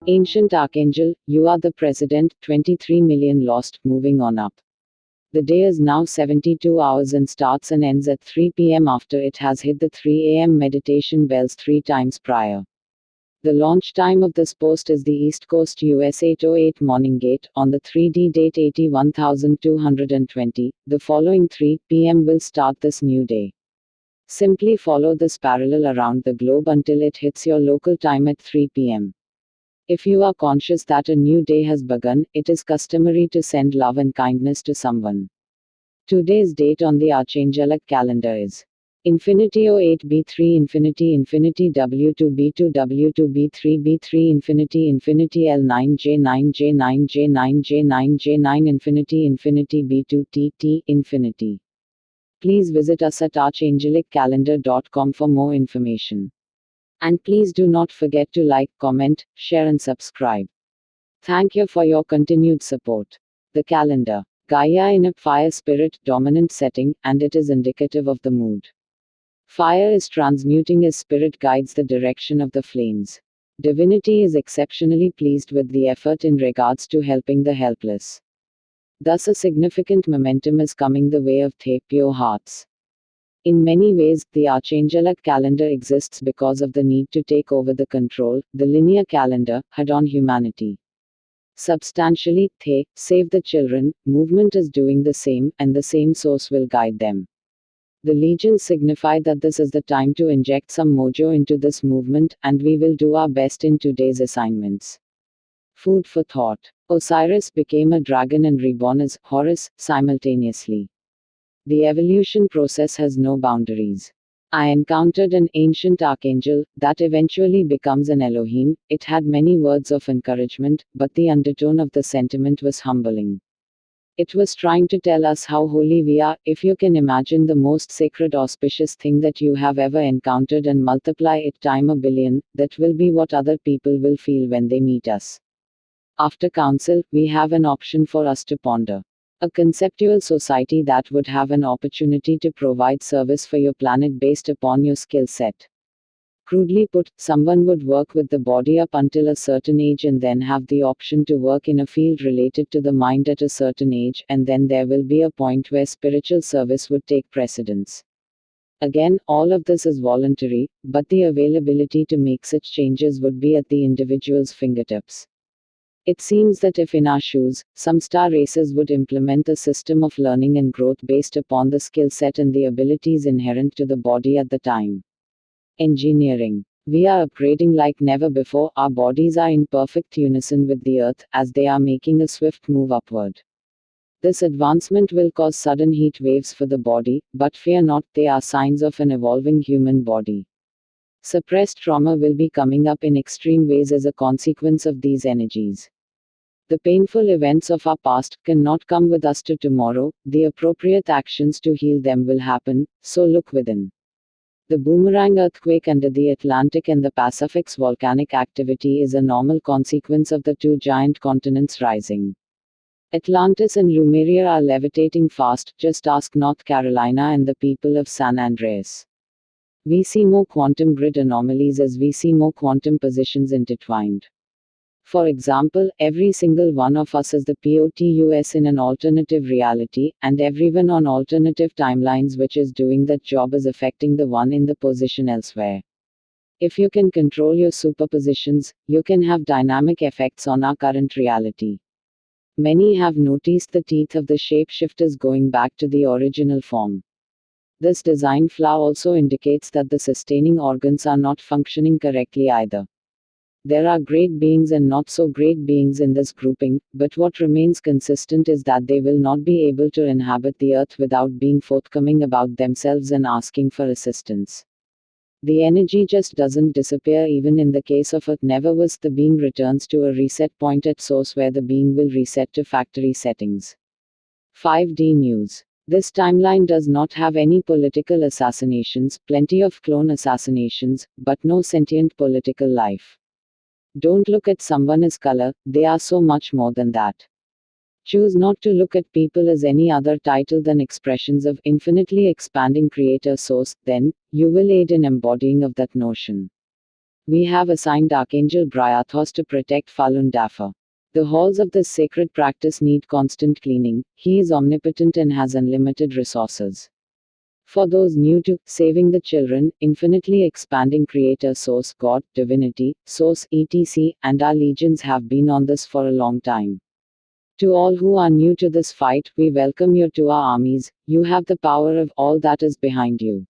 Ancient Archangel, you are the President, 23 million lost, moving on up. The day is now 72 hours and starts and ends at 3 p.m. after it has hit the 3 a.m. meditation bells 3 times prior. The launch time of this post is the East Coast US 8:08 morning gate, on the 3D date 81220. The following 3 p.m. will start this new day. Simply follow this parallel around the globe until it hits your local time at 3 p.m. If you are conscious that a new day has begun, it is customary to send love and kindness to someone. Today's date on the Archangelic calendar is Infinity 08B3 Infinity Infinity W2B2 W2B3B3 Infinity Infinity L9J9J9J9J9J9 Infinity Infinity B2TT Infinity. Please visit us at archangeliccalendar.com for more information. And please do not forget to like, comment, share and subscribe. Thank you for your continued support. The calendar. Gaia in a fire spirit dominant setting, and it is indicative of the mood. Fire is transmuting as spirit guides the direction of the flames. Divinity is exceptionally pleased with the effort in regards to helping the helpless. Thus a significant momentum is coming the way of the pure hearts. In many ways, the Archangelic calendar exists because of the need to take over the control, the linear calendar, had on humanity. Substantially, the Save the Children movement is doing the same, and the same source will guide them. The legions signify that this is the time to inject some mojo into this movement, and we will do our best in today's assignments. Food for thought. Osiris became a dragon and reborn as Horus simultaneously. The evolution process has no boundaries. I encountered an ancient archangel that eventually becomes an Elohim. It had many words of encouragement, but the undertone of the sentiment was humbling. It was trying to tell us how holy we are. If you can imagine the most sacred auspicious thing that you have ever encountered and multiply it time a billion, that will be what other people will feel when they meet us. After council, we have an option for us to ponder. A conceptual society that would have an opportunity to provide service for your planet based upon your skill set. Crudely put, someone would work with the body up until a certain age and then have the option to work in a field related to the mind at a certain age, and then there will be a point where spiritual service would take precedence. Again, all of this is voluntary, but the availability to make such changes would be at the individual's fingertips. It seems that if in our shoes, some star races would implement a system of learning and growth based upon the skill set and the abilities inherent to the body at the time. Engineering. We are upgrading like never before. Our bodies are in perfect unison with the earth, as they are making a swift move upward. This advancement will cause sudden heat waves for the body, but fear not, they are signs of an evolving human body. Suppressed trauma will be coming up in extreme ways as a consequence of these energies. The painful events of our past cannot come with us to tomorrow. The appropriate actions to heal them will happen, so look within. The boomerang earthquake under the Atlantic and the Pacific's volcanic activity is a normal consequence of the two giant continents rising. Atlantis and Lemuria are levitating fast, just ask North Carolina and the people of San Andreas. We see more quantum grid anomalies as we see more quantum positions intertwined. For example, every single one of us is the POTUS in an alternative reality, and everyone on alternative timelines which is doing that job is affecting the one in the position elsewhere. If you can control your superpositions, you can have dynamic effects on our current reality. Many have noticed the teeth of the shapeshifters going back to the original form. This design flaw also indicates that the sustaining organs are not functioning correctly either. There are great beings and not so great beings in this grouping, but what remains consistent is that they will not be able to inhabit the earth without being forthcoming about themselves and asking for assistance. The energy just doesn't disappear. Even in the case of Earth never was, the being returns to a reset point at source where the being will reset to factory settings. 5D News. This timeline does not have any political assassinations, plenty of clone assassinations, but no sentient political life. Don't look at someone as color, they are so much more than that. Choose not to look at people as any other title than expressions of infinitely expanding creator source, then, you will aid in embodying of that notion. We have assigned Archangel Bryathos to protect Falun Dafa. The halls of this sacred practice need constant cleaning. He is omnipotent and has unlimited resources. For those new to saving the children, infinitely expanding Creator, Source, God, Divinity, Source, etc., and our legions have been on this for a long time. To all who are new to this fight, we welcome you to our armies. You have the power of all that is behind you.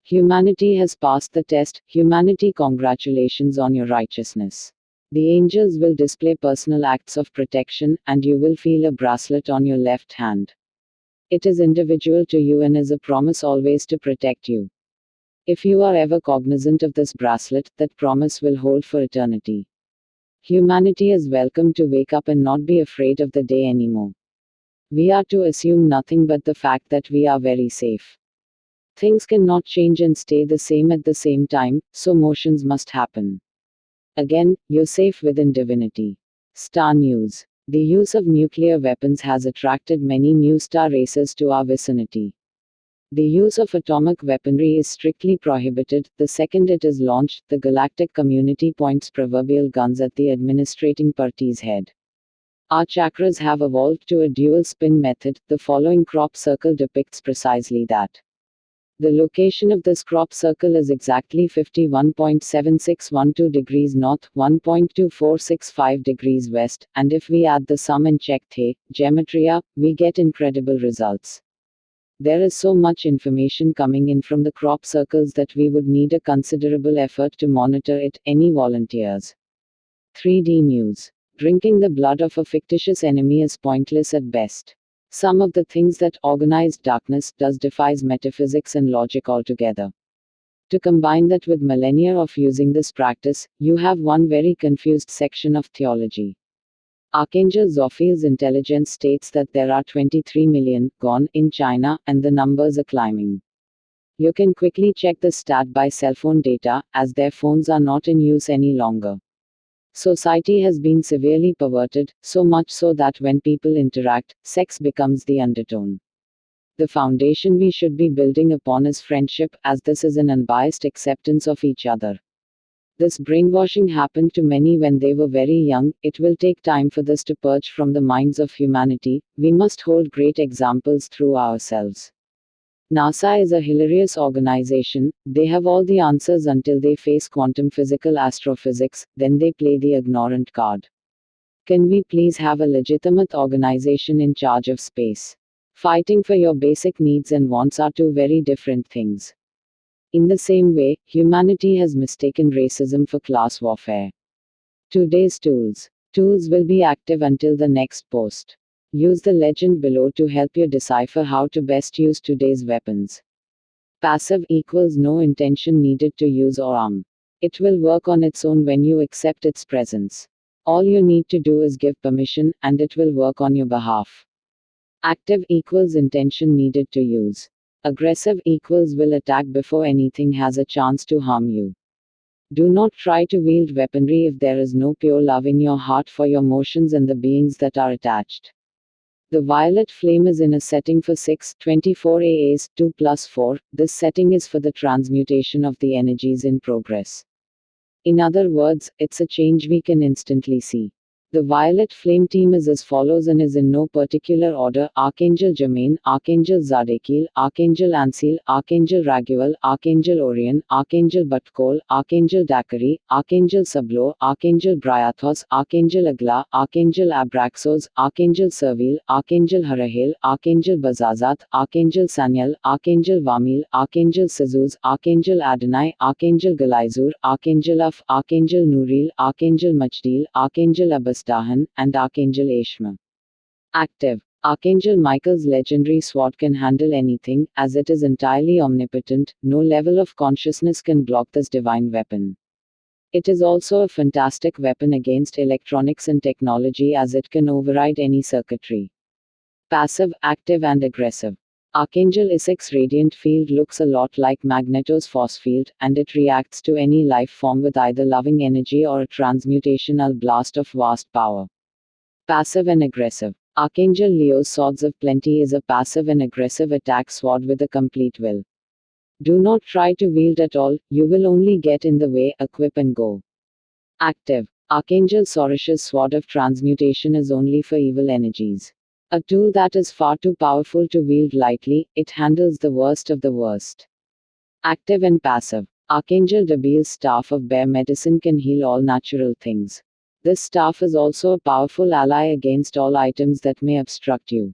Humanity has passed the test. Humanity, congratulations on your righteousness. The angels will display personal acts of protection, and you will feel a bracelet on your left hand. It is individual to you and is a promise always to protect you. If you are ever cognizant of this bracelet, that promise will hold for eternity. Humanity is welcome to wake up and not be afraid of the day anymore. We are to assume nothing but the fact that we are very safe. Things cannot change and stay the same at the same time, so motions must happen. Again, you're safe within divinity. Star News. The use of nuclear weapons has attracted many new star racers to our vicinity. The use of atomic weaponry is strictly prohibited. The second it is launched, the galactic community points proverbial guns at the administrating party's head. Our chakras have evolved to a dual spin method. The following crop circle depicts precisely that. The location of this crop circle is exactly 51.7612 degrees north, 1.2465 degrees west, and if we add the sum and check the gematria, we get incredible results. There is so much information coming in from the crop circles that we would need a considerable effort to monitor it. Any volunteers? 3D News. Drinking the blood of a fictitious enemy is pointless at best. Some of the things that organized darkness does defies metaphysics and logic altogether. To combine that with millennia of using this practice, you have one very confused section of theology. Archangel Zophiel's intelligence states that there are 23 million gone in China, and the numbers are climbing. You can quickly check the stat by cell phone data, as their phones are not in use any longer. Society has been severely perverted, so much so that when people interact, sex becomes the undertone. The foundation we should be building upon is friendship, as this is an unbiased acceptance of each other. This brainwashing happened to many when they were very young. It will take time for this to purge from the minds of humanity. We must hold great examples through ourselves. NASA is a hilarious organization. They have all the answers until they face quantum physical astrophysics, then they play the ignorant card. Can we please have a legitimate organization in charge of space? Fighting for your basic needs and wants are two very different things. In the same way, humanity has mistaken racism for class warfare. Today's tools. Tools will be active until the next post. Use the legend below to help you decipher how to best use today's weapons. Passive equals no intention needed to use or arm. It will work on its own when you accept its presence. All you need to do is give permission, and it will work on your behalf. Active equals intention needed to use. Aggressive equals will attack before anything has a chance to harm you. Do not try to wield weaponry if there is no pure love in your heart for your motions and the beings that are attached. The violet flame is in a setting for 624 AAs, 2 plus 4. This setting is for the transmutation of the energies in progress. In other words, it's a change we can instantly see. The violet flame team is as follows and is in no particular order: Archangel Jermaine, Archangel Zadkiel, Archangel Ansil, Archangel Raguel, Archangel Orion, Archangel Batkol, Archangel Dakari, Archangel Sablo, Archangel Bryathos, Archangel Agla, Archangel Abraxos, Archangel Servil, Archangel Harahel, Archangel Bazazat, Archangel Sanyal, Archangel Vamil, Archangel Sazuz, Archangel Adonai, Archangel Galaizur, Archangel Af, Archangel Nuril, Archangel Majdil, Archangel Abbas and Archangel Ashma. Active. Archangel Michael's legendary sword can handle anything, as it is entirely omnipotent. No level of consciousness can block this divine weapon. It is also a fantastic weapon against electronics and technology, as it can override any circuitry. Passive, active and aggressive. Archangel Isaac's radiant field looks a lot like Magneto's force field, and it reacts to any life form with either loving energy or a transmutational blast of vast power. Passive and aggressive. Archangel Leo's Swords of Plenty is a passive and aggressive attack sword with a complete will. Do not try to wield at all, you will only get in the way, equip and go. Active. Archangel Sorish's sword of transmutation is only for evil energies. A tool that is far too powerful to wield lightly, it handles the worst of the worst. Active and passive. Archangel Dabiel's staff of bear medicine can heal all natural things. This staff is also a powerful ally against all items that may obstruct you.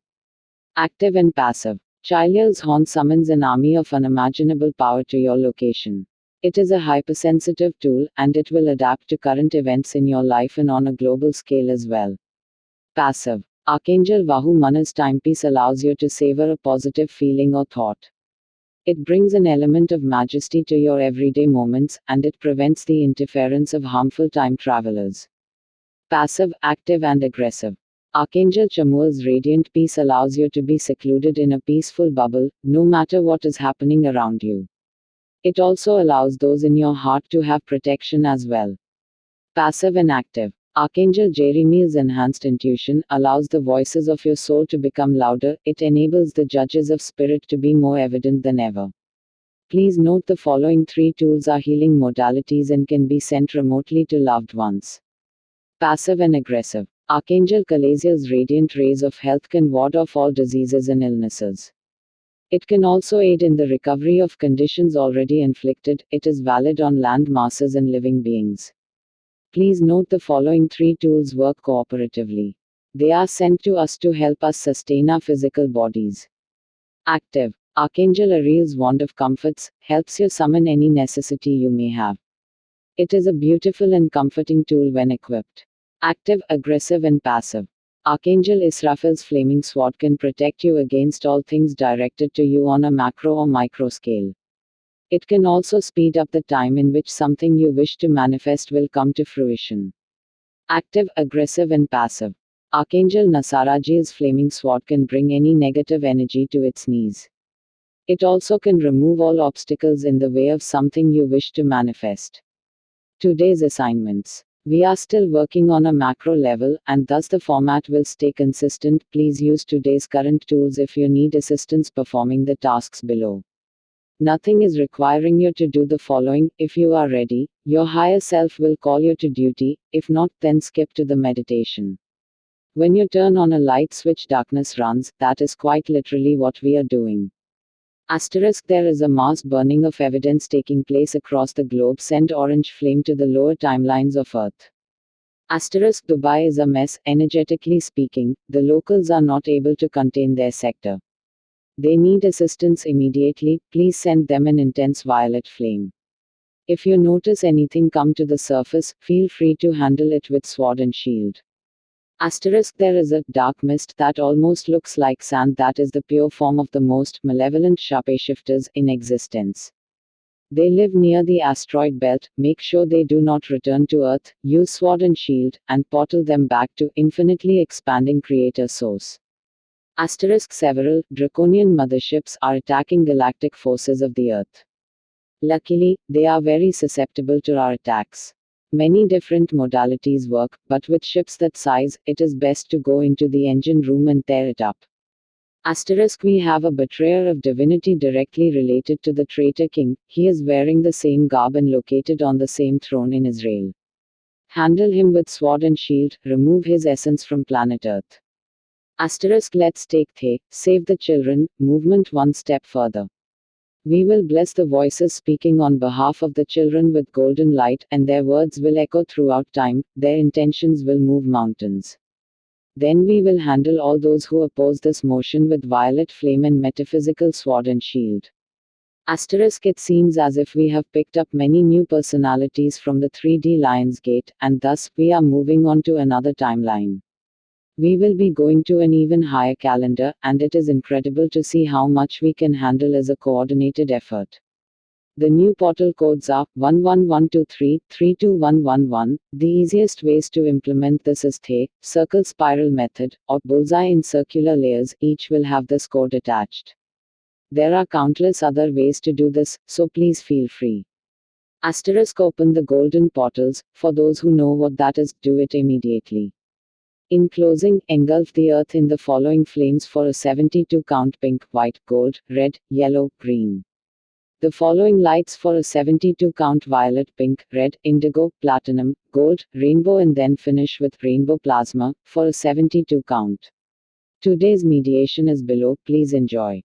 Active and passive. Chiliel's horn summons an army of unimaginable power to your location. It is a hypersensitive tool, and it will adapt to current events in your life and on a global scale as well. Passive. Archangel Vahuman's timepiece allows you to savor a positive feeling or thought. It brings an element of majesty to your everyday moments, and it prevents the interference of harmful time travelers. Passive, active, and aggressive. Archangel Chamuel's radiant peace allows you to be secluded in a peaceful bubble, no matter what is happening around you. It also allows those in your heart to have protection as well. Passive and active. Archangel Jeremiah's enhanced intuition allows the voices of your soul to become louder, it enables the judges of spirit to be more evident than ever. Please note the following 3 tools are healing modalities and can be sent remotely to loved ones. Passive and aggressive. Archangel Kalaziel's radiant rays of health can ward off all diseases and illnesses. It can also aid in the recovery of conditions already inflicted, it is valid on land masses and living beings. Please note the following 3 tools work cooperatively. They are sent to us to help us sustain our physical bodies. Active. Archangel Ariel's wand of comforts helps you summon any necessity you may have. It is a beautiful and comforting tool when equipped. Active, aggressive, and passive. Archangel Israfil's flaming sword can protect you against all things directed to you on a macro or micro scale. It can also speed up the time in which something you wish to manifest will come to fruition. Active, aggressive, and passive. Archangel Nasaraji's flaming sword can bring any negative energy to its knees. It also can remove all obstacles in the way of something you wish to manifest. Today's assignments. We are still working on a macro level, and thus the format will stay consistent. Please use today's current tools if you need assistance performing the tasks below. Nothing is requiring you to do the following. If you are ready, your higher self will call you to duty, if not, then skip to the meditation. When you turn on a light switch, darkness runs, that is quite literally what we are doing. Asterisk, there is a mass burning of evidence taking place across the globe. Send orange flame to the lower timelines of Earth. Asterisk, Dubai is a mess, energetically speaking, the locals are not able to contain their sector. They need assistance immediately, please send them an intense violet flame. If you notice anything come to the surface, feel free to handle it with sword and shield. Asterisk, there is a dark mist that almost looks like sand that is the pure form of the most malevolent shapeshifters in existence. They live near the asteroid belt, make sure they do not return to Earth, use sword and shield, and portal them back to infinitely expanding creator source. Asterisk, several draconian motherships are attacking galactic forces of the Earth. Luckily, they are very susceptible to our attacks. Many different modalities work, but with ships that size, it is best to go into the engine room and tear it up. Asterisk, we have a betrayer of divinity directly related to the traitor king, he is wearing the same garb and located on the same throne in Israel. Handle him with sword and shield, remove his essence from planet Earth. Asterisk, let's take the Save the Children movement one step further. We will bless the voices speaking on behalf of the children with golden light, and their words will echo throughout time, their intentions will move mountains. Then we will handle all those who oppose this motion with violet flame and metaphysical sword and shield. Asterisk, it seems as if we have picked up many new personalities from the 3D Lionsgate, and thus, we are moving on to another timeline. We will be going to an even higher calendar, and it is incredible to see how much we can handle as a coordinated effort. The new portal codes are 11123, 32111. The easiest ways to implement this is the circle spiral method, or bullseye in circular layers, each will have this code attached. There are countless other ways to do this, so please feel free. Asterisk, open the golden portals, for those who know what that is, do it immediately. In closing, engulf the earth in the following flames for a 72 count: pink, white, gold, red, yellow, green. The following lights for a 72 count: violet, pink, red, indigo, platinum, gold, rainbow, and then finish with rainbow plasma for a 72 count. Today's mediation is below. Please enjoy.